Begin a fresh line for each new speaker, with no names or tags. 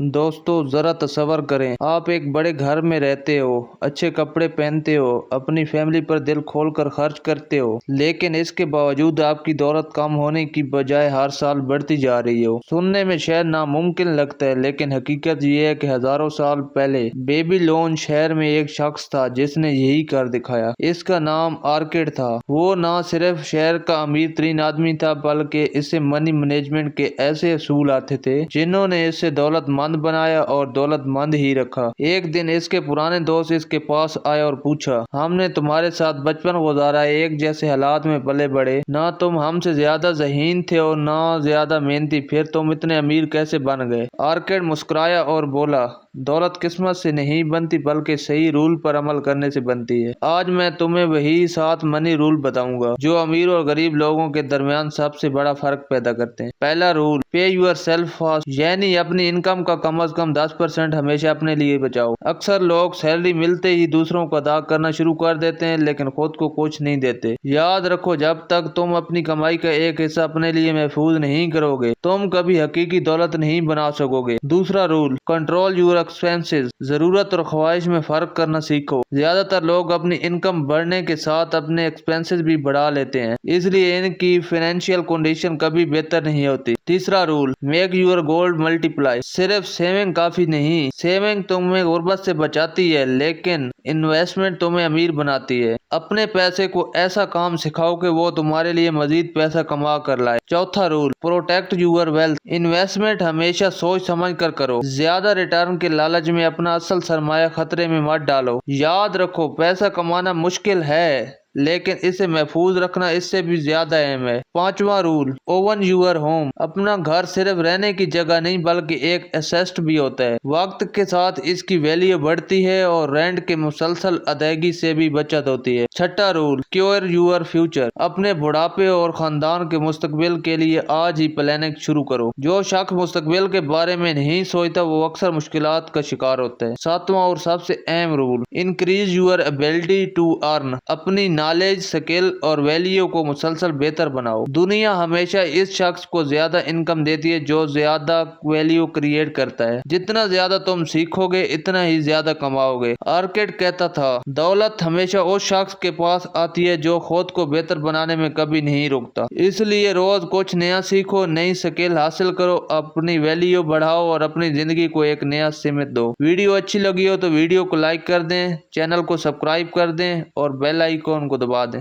दोस्तों जरा तसव्वुर करें, आप एक बड़े घर में रहते हो, अच्छे कपड़े पहनते हो, अपनी फैमिली पर दिल खोल कर खर्च करते हो, लेकिन इसके बावजूद आपकी दौलत कम होने की बजाय हर साल बढ़ती जा रही हो। सुनने में शायद नामुमकिन लगता है, लेकिन हकीकत ये है कि हजारों साल पहले बेबीलोन शहर में एक शख्स था जिसने यही कर दिखाया। इसका नाम आर्किड था। वो न सिर्फ शहर का अमीर तरीन आदमी था, बल्कि इससे मनी मैनेजमेंट के ऐसे असूल आते थे जिन्होंने इससे दौलतमंद बनाया और दौलतमंद ही रखा। एक दिन इसके पुराने दोस्त इसके पास आए और पूछा, हमने तुम्हारे साथ बचपन गुजारा है, एक जैसे हालात में पले बड़े, ना तुम हमसे ज्यादा ज़हीन थे और ना ज्यादा मेहनती, फिर तुम इतने अमीर कैसे बन गए? आर्किड मुस्कुराया और बोला, दौलत किस्मत से नहीं बनती बल्कि सही रूल पर अमल करने से बनती है। आज मैं तुम्हें वही 7 मनी रूल बताऊंगा जो अमीर और गरीब लोगों के दरमियान सबसे बड़ा फर्क पैदा करते हैं। पहला रूल, पे यूर सेल्फ फर्स्ट, यानी अपनी इनकम का कम से कम 10% हमेशा अपने लिए बचाओ। अक्सर लोग सैलरी मिलते ही दूसरों को अदा करना शुरू कर देते हैं, लेकिन खुद को कुछ नहीं देते। याद रखो, जब तक तुम अपनी कमाई का एक हिस्सा अपने लिए महफूज नहीं करोगे, तुम कभी हकीकी दौलत नहीं बना सकोगे। दूसरा रूल, कंट्रोल यूर एक्सपेंसेस, जरूरत और ख्वाहिश में फर्क करना सीखो। ज्यादातर लोग अपनी इनकम बढ़ने के साथ अपने एक्सपेंसेस भी बढ़ा लेते हैं, इसलिए इनकी फाइनेंशियल कंडीशन कभी बेहतर नहीं होती। तीसरा rule, make your gold multiply, सिर्फ सेविंग काफी नहीं। सेविंग तुम्हें गुर्बत से बचाती है, लेकिन इन्वेस्टमेंट तुम्हें अमीर बनाती है। अपने पैसे को ऐसा काम सिखाओ कि वो तुम्हारे लिए मजीद पैसा कमा कर लाए। चौथा rule, protect your wealth, investment हमेशा सोच समझ कर करो। ज्यादा रिटर्न के लालच में अपना असल सरमाया खतरे में मत डालो। याद रखो, पैसा कमाना मुश्किल है, लेकिन इसे महफूज रखना इससे भी ज्यादा अहम है। पांचवा रूल, ओवन यूर होम, अपना घर सिर्फ रहने की जगह नहीं बल्कि एक एसेट भी होता है। वक्त के साथ इसकी वैल्यू बढ़ती है और रेंट के मुसलसल अदायगी से भी बचत होती है। छठा रूल, क्योर यूर फ्यूचर, अपने बुढ़ापे और खानदान के मुस्तकबिल के लिए आज ही प्लानिंग शुरू करो। जो शख्स मुस्तकबिल के बारे में नहीं सोचता वो अक्सर मुश्किलात का शिकार होता है। सातवां और सबसे अहम rule, increase your ability to earn, अपनी नॉलेज, स्किल और वैल्यू को मुसलसल बेहतर बनाओ। दुनिया हमेशा इस शख्स को ज्यादा इनकम देती है जो ज्यादा वैल्यू क्रिएट करता है। जितना ज्यादा तुम सीखोगे इतना ही ज्यादा कमाओगे। आर्किड कहता था, दौलत हमेशा उस शख्स के पास आती है जो खुद को बेहतर बनाने में कभी नहीं रुकता। इसलिए रोज कुछ नया सीखो, नई स्किल हासिल करो, अपनी वैल्यू बढ़ाओ और अपनी जिंदगी को एक नया सिमत दो। वीडियो अच्छी लगी हो तो वीडियो को लाइक कर दें, चैनल को सब्सक्राइब कर दें और बेल आइकॉन को दबा दें।